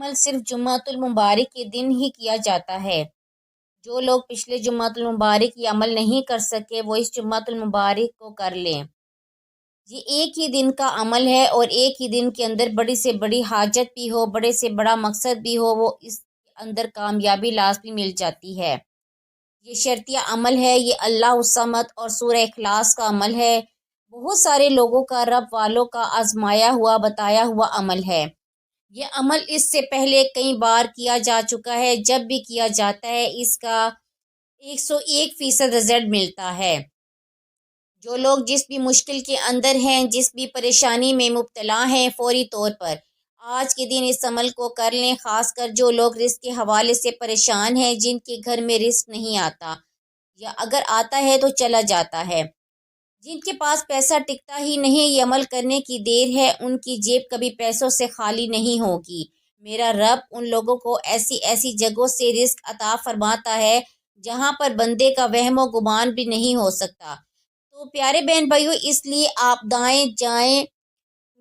عمل صرف جمعۃ المبارک کے دن ہی کیا جاتا ہے۔ جو لوگ پچھلے جمعۃ المبارک یہ عمل نہیں کر سکے وہ اس جمعۃ المبارک کو کر لیں۔ یہ ایک ہی دن کا عمل ہے اور ایک ہی دن کے اندر بڑی سے بڑی حاجت بھی ہو، بڑے سے بڑا مقصد بھی ہو، وہ اس کے اندر کامیابی لازمی مل جاتی ہے۔ یہ شرطیہ عمل ہے، یہ اللہ الصمد اور سورہ اخلاص کا عمل ہے۔ بہت سارے لوگوں کا، رب والوں کا آزمایا ہوا، بتایا ہوا عمل ہے۔ یہ عمل اس سے پہلے کئی بار کیا جا چکا ہے، جب بھی کیا جاتا ہے اس کا 101% رزلٹ ملتا ہے۔ جو لوگ جس بھی مشکل کے اندر ہیں، جس بھی پریشانی میں مبتلا ہیں، فوری طور پر آج کے دن اس عمل کو کر لیں۔ خاص کر جو لوگ رزق کے حوالے سے پریشان ہیں، جن کے گھر میں رزق نہیں آتا یا اگر آتا ہے تو چلا جاتا ہے، جن کے پاس پیسہ ٹکتا ہی نہیں، یہ عمل کرنے کی دیر ہے، ان کی جیب کبھی پیسوں سے خالی نہیں ہوگی۔ میرا رب ان لوگوں کو ایسی ایسی جگہوں سے رزق عطا فرماتا ہے جہاں پر بندے کا وہم و گمان بھی نہیں ہو سکتا۔ تو پیارے بہن بھائیوں، اس لیے آپ دائیں جائیں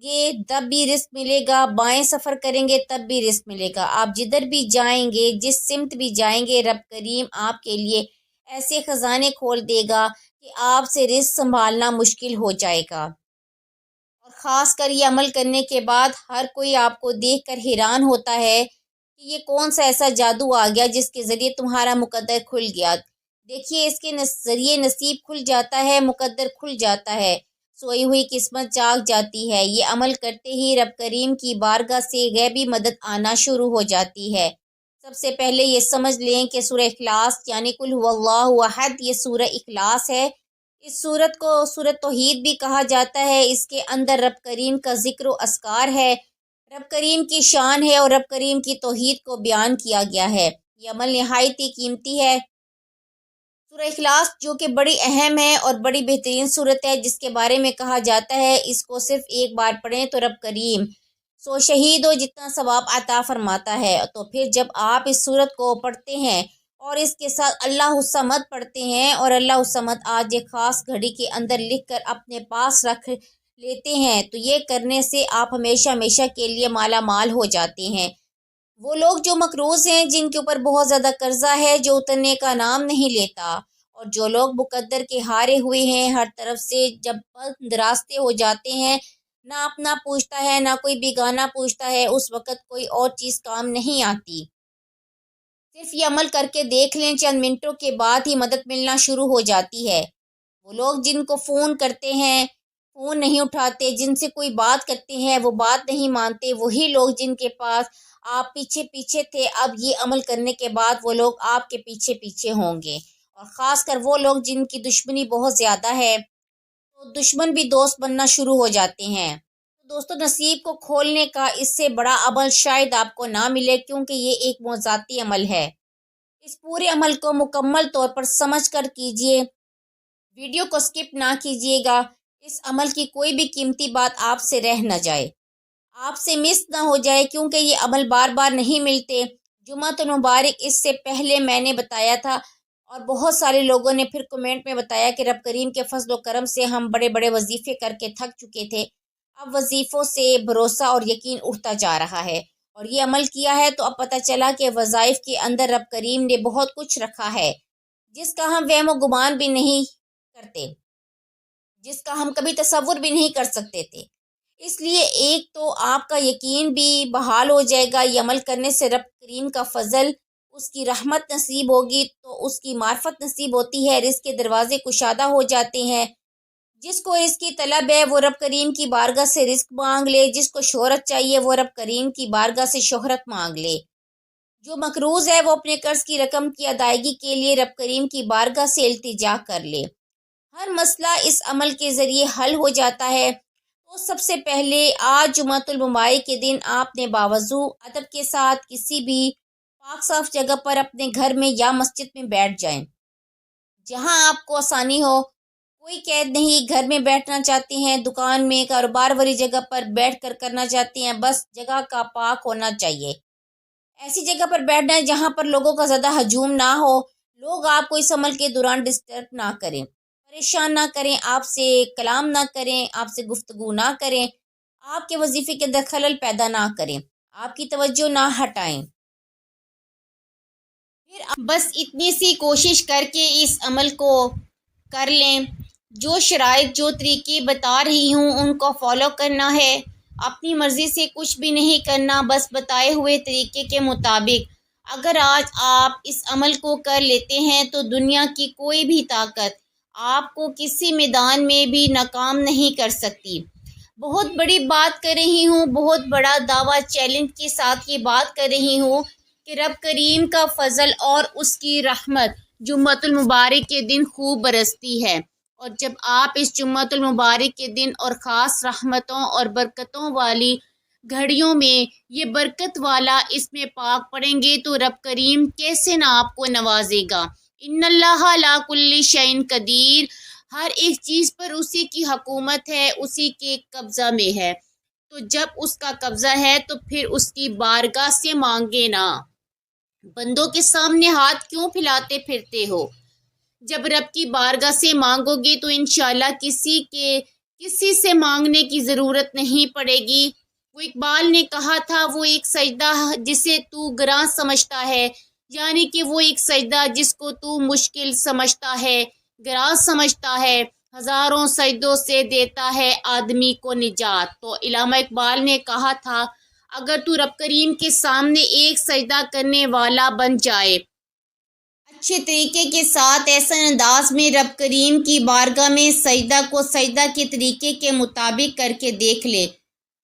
گے تب بھی رزق ملے گا، بائیں سفر کریں گے تب بھی رزق ملے گا۔ آپ جدھر بھی جائیں گے، جس سمت بھی جائیں گے، رب کریم آپ کے لیے ایسے خزانے کھول دے گا کہ آپ سے رزق سنبھالنا مشکل ہو جائے گا۔ اور خاص کر یہ عمل کرنے کے بعد ہر کوئی آپ کو دیکھ کر حیران ہوتا ہے کہ یہ کون سا ایسا جادو آ گیا جس کے ذریعے تمہارا مقدر کھل گیا۔ دیکھیے، اس کے ذریعے نصیب کھل جاتا ہے، مقدر کھل جاتا ہے، سوئی ہوئی قسمت جاگ جاتی ہے۔ یہ عمل کرتے ہی رب کریم کی بارگاہ سے غیبی مدد آنا شروع ہو جاتی ہے۔ سب سے پہلے یہ سمجھ لیں کہ سورہ اخلاص یعنی قل هو اللہ احد یہ سورہ اخلاص ہے۔ اس سورت کو سورۃ توحید بھی کہا جاتا ہے۔ اس کے اندر رب کریم کا ذکر و اذکار ہے، رب کریم کی شان ہے اور رب کریم کی توحید کو بیان کیا گیا ہے۔ یہ عمل نہایت ہی قیمتی ہے۔ سورہ اخلاص جو کہ بڑی اہم ہے اور بڑی بہترین صورت ہے، جس کے بارے میں کہا جاتا ہے اس کو صرف ایک بار پڑھیں تو رب کریم 100 شہیدوں جتنا ثواب عطا فرماتا ہے۔ تو پھر جب آپ اس صورت کو پڑھتے ہیں اور اس کے ساتھ اللہ الصمد پڑھتے ہیں، اور اللہ الصمد آج ایک خاص گھڑی کے اندر لکھ کر اپنے پاس رکھ لیتے ہیں، تو یہ کرنے سے آپ ہمیشہ ہمیشہ کے لیے مالا مال ہو جاتے ہیں۔ وہ لوگ جو مقروض ہیں، جن کے اوپر بہت زیادہ قرضہ ہے، جو اترنے کا نام نہیں لیتا، اور جو لوگ مقدر کے ہارے ہوئے ہیں، ہر طرف سے جب بند راستے ہو جاتے ہیں، نہ اپنا پوچھتا ہے، نہ کوئی بیگانہ پوچھتا ہے، اس وقت کوئی اور چیز کام نہیں آتی۔ صرف یہ عمل کر کے دیکھ لیں، چند منٹوں کے بعد ہی مدد ملنا شروع ہو جاتی ہے۔ وہ لوگ جن کو فون کرتے ہیں، فون نہیں اٹھاتے، جن سے کوئی بات کرتے ہیں وہ بات نہیں مانتے، وہی لوگ جن کے پاس آپ پیچھے پیچھے تھے، اب یہ عمل کرنے کے بعد وہ لوگ آپ کے پیچھے پیچھے ہوں گے۔ اور خاص کر وہ لوگ جن کی دشمنی بہت زیادہ ہے، تو دشمن بھی دوست بننا شروع ہو جاتے ہیں۔ دوستو، نصیب کو کھولنے کا اس سے بڑا عمل شاید آپ کو نہ ملے، کیونکہ یہ ایک معجزاتی عمل ہے۔ اس پورے عمل کو مکمل طور پر سمجھ کر کیجئے، ویڈیو کو سکپ نہ کیجئے گا، اس عمل کی کوئی بھی قیمتی بات آپ سے رہ نہ جائے، آپ سے مس نہ ہو جائے، کیونکہ یہ عمل بار بار نہیں ملتے۔ جمعۃ المبارک اس سے پہلے میں نے بتایا تھا، اور بہت سارے لوگوں نے پھر کمنٹ میں بتایا کہ رب کریم کے فضل و کرم سے ہم بڑے بڑے وظیفے کر کے تھک چکے تھے، اب وظیفوں سے بھروسہ اور یقین اٹھتا جا رہا ہے، اور یہ عمل کیا ہے تو اب پتہ چلا کہ وظائف کے اندر رب کریم نے بہت کچھ رکھا ہے، جس کا ہم وہم و گمان بھی نہیں کرتے، جس کا ہم کبھی تصور بھی نہیں کر سکتے تھے۔ اس لیے ایک تو آپ کا یقین بھی بحال ہو جائے گا، یہ عمل کرنے سے رب کریم کا فضل، اس کی رحمت نصیب ہوگی، تو اس کی معرفت نصیب ہوتی ہے، رزق کے دروازے کشادہ ہو جاتے ہیں۔ جس کو رزق کی طلب ہے وہ رب کریم کی بارگاہ سے رزق مانگ لے، جس کو شہرت چاہیے وہ رب کریم کی بارگاہ سے شہرت مانگ لے، جو مقروض ہے وہ اپنے قرض کی رقم کی ادائیگی کے لیے رب کریم کی بارگاہ سے التجا کر لے۔ ہر مسئلہ اس عمل کے ذریعے حل ہو جاتا ہے۔ تو سب سے پہلے آج جمعۃ المبارک کے دن آپ نے باوضو ادب کے ساتھ کسی بھی پاک صاف جگہ پر اپنے گھر میں یا مسجد میں بیٹھ جائیں، جہاں آپ کو آسانی ہو۔ کوئی قید نہیں، گھر میں بیٹھنا چاہتے ہیں، دکان میں، کاروبار والی جگہ پر بیٹھ کر کرنا چاہتے ہیں، بس جگہ کا پاک ہونا چاہیے۔ ایسی جگہ پر بیٹھنا ہے جہاں پر لوگوں کا زیادہ ہجوم نہ ہو، لوگ آپ کو اس عمل کے دوران ڈسٹرب نہ کریں، پریشان نہ کریں، آپ سے کلام نہ کریں، آپ سے گفتگو نہ کریں، آپ کے وظیفے کے اندر خلل پیدا نہ کریں۔ آپ کی توجہ نہ ہٹائیں۔ پھر بس اتنی سی کوشش کر کے اس عمل کو کر لیں۔ جو شرائط جو طریقے بتا رہی ہوں ان کو فالو کرنا ہے، اپنی مرضی سے کچھ بھی نہیں کرنا، بس بتائے ہوئے طریقے کے مطابق اگر آج آپ اس عمل کو کر لیتے ہیں تو دنیا کی کوئی بھی طاقت آپ کو کسی میدان میں بھی ناکام نہیں کر سکتی۔ بہت بڑی بات کر رہی ہوں، بہت بڑا دعویٰ چیلنج کے ساتھ یہ بات کر رہی ہوں کہ رب کریم کا فضل اور اس کی رحمت جمعۃ المبارک کے دن خوب برستی ہے، اور جب آپ اس جمعۃ المبارک کے دن اور خاص رحمتوں اور برکتوں والی گھڑیوں میں یہ برکت والا اسم پاک پڑھیں گے تو رب کریم کیسے نہ آپ کو نوازے گا۔ ان اللہ علی کل شیء قدیر، ہر ایک چیز پر اسی کی حکومت ہے، اسی کے قبضہ میں ہے، تو جب اس کا قبضہ ہے تو پھر اس کی بارگاہ سے مانگے نا، بندوں کے سامنے ہاتھ کیوں پھیلاتے پھرتے ہو؟ جب رب کی بارگاہ سے مانگو گے تو انشاءاللہ کسی سے مانگنے کی ضرورت نہیں پڑے گی۔ وہ اقبال نے کہا تھا، وہ ایک سجدہ جسے تو گراں سمجھتا ہے، یعنی کہ وہ ایک سجدہ جس کو تو مشکل سمجھتا ہے، گراں سمجھتا ہے، ہزاروں سجدوں سے دیتا ہے آدمی کو نجات۔ تو علامہ اقبال نے کہا تھا، اگر تو رب کریم کے سامنے ایک سجدہ کرنے والا بن جائے، اچھے طریقے کے ساتھ ایسا انداز میں رب کریم کی بارگاہ میں سجدہ کو سجدہ کے طریقے کے مطابق کر کے دیکھ لے،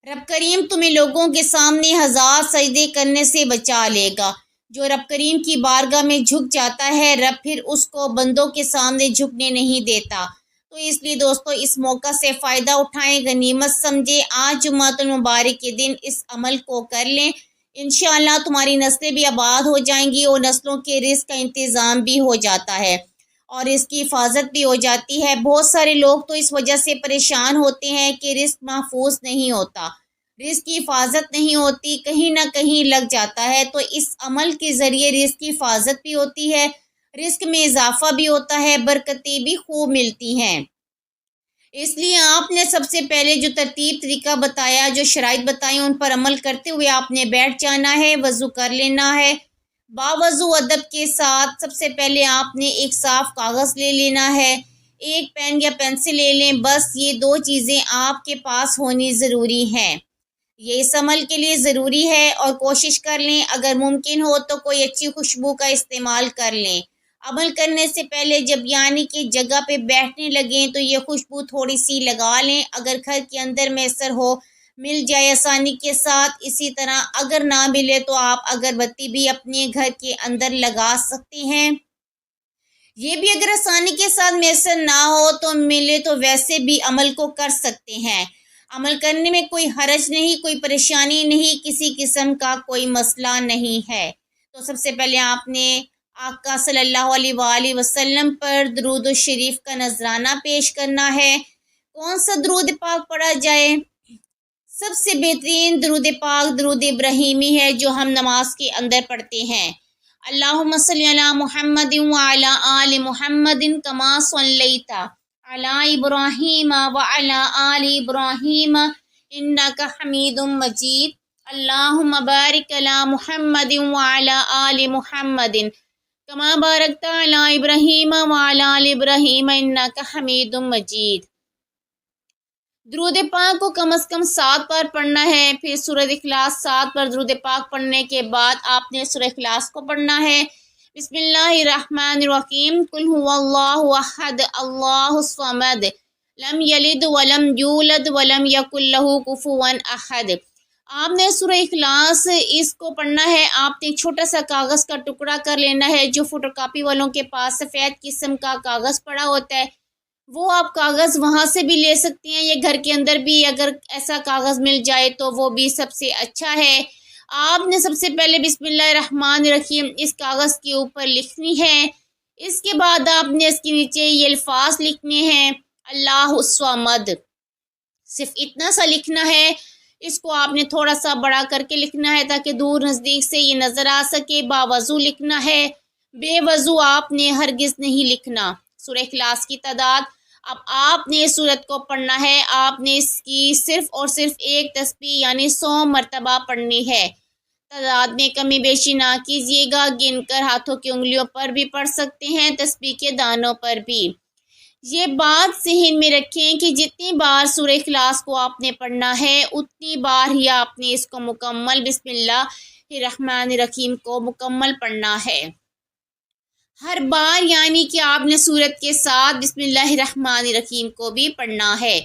رب کریم تمہیں لوگوں کے سامنے ہزار سجدے کرنے سے بچا لے گا۔ جو رب کریم کی بارگاہ میں جھک جاتا ہے، رب پھر اس کو بندوں کے سامنے جھکنے نہیں دیتا۔ تو اس لیے دوستو اس موقع سے فائدہ اٹھائیں، غنیمت سمجھیں، آج جمعۃ المبارک کے دن اس عمل کو کر لیں، انشاءاللہ تمہاری نسلیں بھی آباد ہو جائیں گی اور نسلوں کے رزق کا انتظام بھی ہو جاتا ہے اور اس کی حفاظت بھی ہو جاتی ہے۔ بہت سارے لوگ تو اس وجہ سے پریشان ہوتے ہیں کہ رزق محفوظ نہیں ہوتا، رزق کی حفاظت نہیں ہوتی، کہیں نہ کہیں لگ جاتا ہے۔ تو اس عمل کے ذریعے رزق کی حفاظت بھی ہوتی ہے، رزق میں اضافہ بھی ہوتا ہے، برکتیں بھی خوب ملتی ہیں۔ اس لیے آپ نے سب سے پہلے جو ترتیب طریقہ بتایا، جو شرائط بتائی، ان پر عمل کرتے ہوئے آپ نے بیٹھ جانا ہے، وضو کر لینا ہے، باوضو ادب کے ساتھ۔ سب سے پہلے آپ نے ایک صاف کاغذ لے لینا ہے، ایک پین یا پینسل لے لیں، بس یہ دو چیزیں آپ کے پاس ہونی ضروری ہیں، یہ اس عمل کے لیے ضروری ہے، اور کوشش کر لیں اگر ممکن ہو تو کوئی اچھی خوشبو کا استعمال کر لیں۔ عمل کرنے سے پہلے جب یعنی کہ جگہ پہ بیٹھنے لگیں تو یہ خوشبو تھوڑی سی لگا لیں، اگر گھر کے اندر میسر ہو مل جائے آسانی کے ساتھ۔ اسی طرح اگر نہ ملے تو آپ اگربتی بھی اپنے گھر کے اندر لگا سکتے ہیں، یہ بھی اگر آسانی کے ساتھ میسر نہ ہو تو ملے تو ویسے بھی عمل کو کر سکتے ہیں۔ عمل کرنے میں کوئی حرج نہیں، کوئی پریشانی نہیں، کسی قسم کا کوئی مسئلہ نہیں ہے۔ تو سب سے پہلے آپ نے آقا صلی اللہ علیہ وآلہ وسلم پر درود و شریف کا نذرانہ پیش کرنا ہے۔ کون سا درود پاک پڑھا جائے؟ سب سے بہترین درود پاک درود ابراہیمی ہے جو ہم نماز کے اندر پڑھتے ہیں۔ اللہم صلی علی محمد وعلی آل محمد کما صلیت علی ابراہیم وعلی آل ابراہیم انک حمید مجید۔ اللہم بارک علی محمد وعلی آل محمد کما بارکت علی ابراہیم وعلی آل ابراہیم انک حمید مجید۔ درود پاک کو کم از کم 7 بار پڑھنا ہے، پھر سورہ اخلاص 7 بار درود پاک پڑھنے کے بعد آپ نے سورہ اخلاص کو پڑھنا ہے۔ بسم اللہ الرحمن الرحیم، قل هو اللہ احد اللہ الصمد لم یلد ولم یولد ولم یکن لہ کفوا احد۔ آپ نے سورہ اخلاص اس کو پڑھنا ہے۔ آپ نے چھوٹا سا کاغذ کا ٹکڑا کر لینا ہے، جو فوٹو کاپی والوں کے پاس سفید قسم کا کاغذ پڑا ہوتا ہے وہ آپ کاغذ وہاں سے بھی لے سکتے ہیں، یا گھر کے اندر بھی اگر ایسا کاغذ مل جائے تو وہ بھی سب سے اچھا ہے۔ آپ نے سب سے پہلے بسم اللہ الرحمن الرحیم اس کاغذ کے اوپر لکھنی ہے، اس کے بعد آپ نے اس کے نیچے یہ الفاظ لکھنے ہیں، اللہ الصمد، صرف اتنا سا لکھنا ہے۔ اس کو آپ نے تھوڑا سا بڑا کر کے لکھنا ہے تاکہ دور نزدیک سے یہ نظر آ سکے۔ باوضو لکھنا ہے، بے وضو آپ نے ہرگز نہیں لکھنا۔ سورہ اخلاص کی تعداد، اب آپ نے سورت کو پڑھنا ہے، آپ نے اس کی صرف اور صرف ایک تسبیح یعنی 100 مرتبہ پڑھنی ہے۔ تعداد میں کمی بیشی نہ کیجیے گا، گن کر ہاتھوں کی انگلیوں پر بھی پڑھ سکتے ہیں، تسبیح کے دانوں پر بھی۔ یہ بات ذہن میں رکھیں کہ جتنی بار سورہ اخلاص کو آپ نے پڑھنا ہے اتنی بار ہی آپ نے اس کو مکمل بسم اللہ الرحمن الرحیم کو مکمل پڑھنا ہے۔ ہر بار یعنی کہ آپ نے سورت کے ساتھ بسم اللہ الرحمن الرحیم کو بھی پڑھنا ہے۔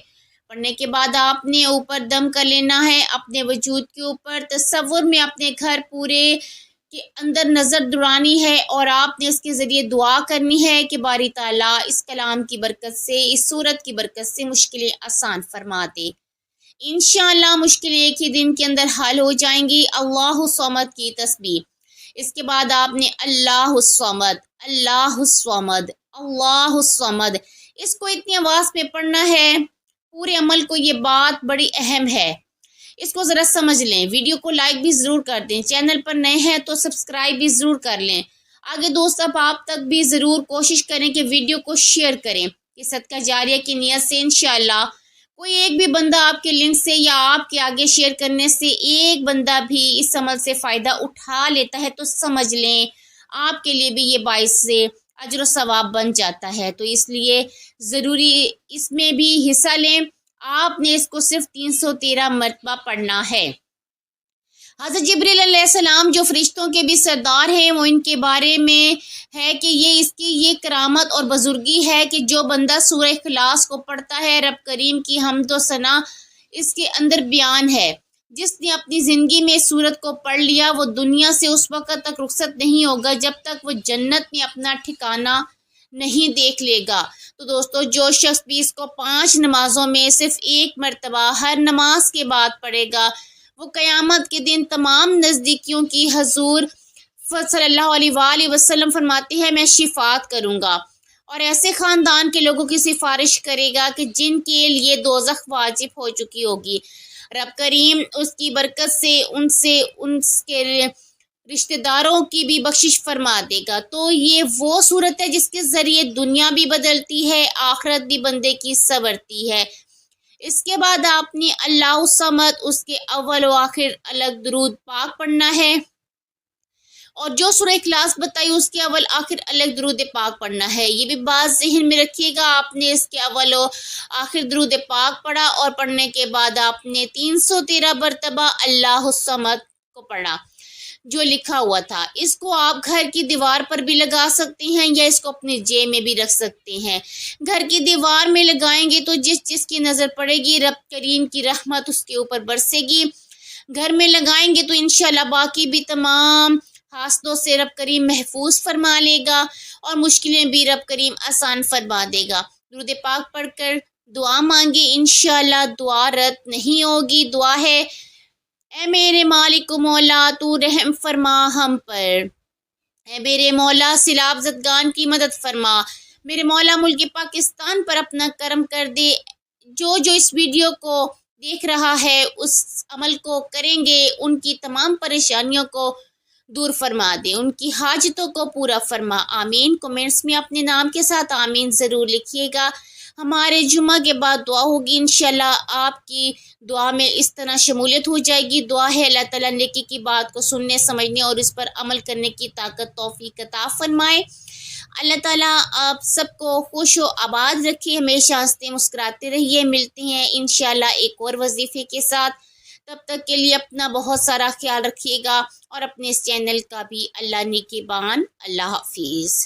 پڑھنے کے بعد آپ نے اوپر دم کر لینا ہے، اپنے وجود کے اوپر تصور میں اپنے گھر پورے کے اندر نظر دوڑانی ہے، اور آپ نے اس کے ذریعے دعا کرنی ہے کہ باری تعالیٰ اس کلام کی برکت سے، اس سورت کی برکت سے مشکلیں آسان فرما دے۔ انشاءاللہ مشکل ایک ہی دن کے اندر حل ہو جائیں گی۔ اللہ الصمد کی تسبیح، اس کے بعد آپ نے اللہ الصمد، اللہ الصمد، اللہ الصمد، اس کو اتنی آواز میں پڑھنا ہے۔ پورے عمل کو یہ بات بڑی اہم ہے، اس کو ذرا سمجھ لیں۔ ویڈیو کو لائک بھی ضرور کر دیں، چینل پر نئے ہیں تو سبسکرائب بھی ضرور کر لیں۔ آگے دوست اب آپ تک بھی ضرور کوشش کریں کہ ویڈیو کو شیئر کریں، یہ صدقہ جاریہ کی نیت سے انشاءاللہ کوئی ایک بھی بندہ آپ کے لنک سے یا آپ کے آگے شیئر کرنے سے ایک بندہ بھی اس عمل سے فائدہ اٹھا لیتا ہے تو سمجھ لیں آپ کے لیے بھی یہ باعث سے اجر و ثواب بن جاتا ہے۔ تو اس لیے ضروری اس میں بھی حصہ لیں۔ آپ نے اس کو صرف 313 مرتبہ پڑھنا ہے۔ حضرت جبریل علیہ السلام جو فرشتوں کے بھی سردار ہیں، وہ ان کے بارے میں ہے کہ اس کی یہ کرامت اور بزرگی ہے کہ جو بندہ سورہ اخلاص کو پڑھتا ہے، رب کریم کی حمد و ثنا اس کے اندر بیان ہے۔ جس نے اپنی زندگی میں اس سورت کو پڑھ لیا وہ دنیا سے اس وقت تک رخصت نہیں ہوگا جب تک وہ جنت میں اپنا ٹھکانہ نہیں دیکھ لے گا۔ تو دوستو، جو شخص بھی اس کو 5 نمازوں میں صرف ایک مرتبہ ہر نماز کے بعد پڑھے گا، وہ قیامت کے دن تمام نزدیکیوں کی حضور صلی اللہ علیہ وآلہ وسلم فرماتے ہیں میں شفاعت کروں گا، اور ایسے خاندان کے لوگوں کی سفارش کرے گا کہ جن کے لیے دوزخ واجب ہو چکی ہوگی۔ رب کریم اس کی برکت سے ان کے رشتہ داروں کی بھی بخشش فرما دے گا۔ تو یہ وہ صورت ہے جس کے ذریعے دنیا بھی بدلتی ہے، آخرت بھی بندے کی سنورتی ہے۔ اس کے بعد آپ نے اللہ الصمد، اس کے اول و آخر الگ درود پاک پڑھنا ہے، اور جو سورہ اخلاص بتائی اس کے اول آخر الگ درود پاک پڑھنا ہے۔ یہ بھی بات ذہن میں رکھیے گا، آپ نے اس کے اول و آخر درود پاک پڑھا اور پڑھنے کے بعد آپ نے 313 مرتبہ اللہ الصمد کو پڑھا جو لکھا ہوا تھا۔ اس کو آپ گھر کی دیوار پر بھی لگا سکتے ہیں یا اس کو اپنے جیب میں بھی رکھ سکتے ہیں۔ گھر کی دیوار میں لگائیں گے تو جس کی نظر پڑے گی رب کریم کی رحمت اس کے اوپر برسے گی۔ گھر میں لگائیں گے تو انشاءاللہ باقی بھی تمام حاسدوں سے رب کریم محفوظ فرما لے گا، اور مشکلیں بھی رب کریم آسان فرما دے گا۔ درود پاک پڑھ کر دعا مانگے، انشاءاللہ دعا رد نہیں ہوگی۔ دعا ہے، اے میرے مالک و مولا تو رحم فرما ہم پر، اے میرے مولا سیلاب زدگان کی مدد فرما، میرے مولا ملک پاکستان پر اپنا کرم کر دے۔ جو اس ویڈیو کو دیکھ رہا ہے اس عمل کو کریں گے، ان کی تمام پریشانیوں کو دور فرما دے، ان کی حاجتوں کو پورا فرما۔ آمین۔ کومنٹس میں اپنے نام کے ساتھ آمین ضرور لکھیے گا۔ ہمارے جمعہ کے بعد دعا ہوگی، انشاءاللہ آپ کی دعا میں اس طرح شمولیت ہو جائے گی۔ دعا ہے اللہ تعالیٰ نیکی کی بات کو سننے، سمجھنے اور اس پر عمل کرنے کی طاقت توفیق عطا فرمائے۔ اللہ تعالیٰ آپ سب کو خوش و آباد رکھے، ہمیشہ ہنستے مسکراتے رہیے۔ ملتے ہیں انشاءاللہ ایک اور وظیفے کے ساتھ، تب تک کے لیے اپنا بہت سارا خیال رکھیے گا، اور اپنے اس چینل کا بھی اللہ نگہبان۔ اللہ حافظ۔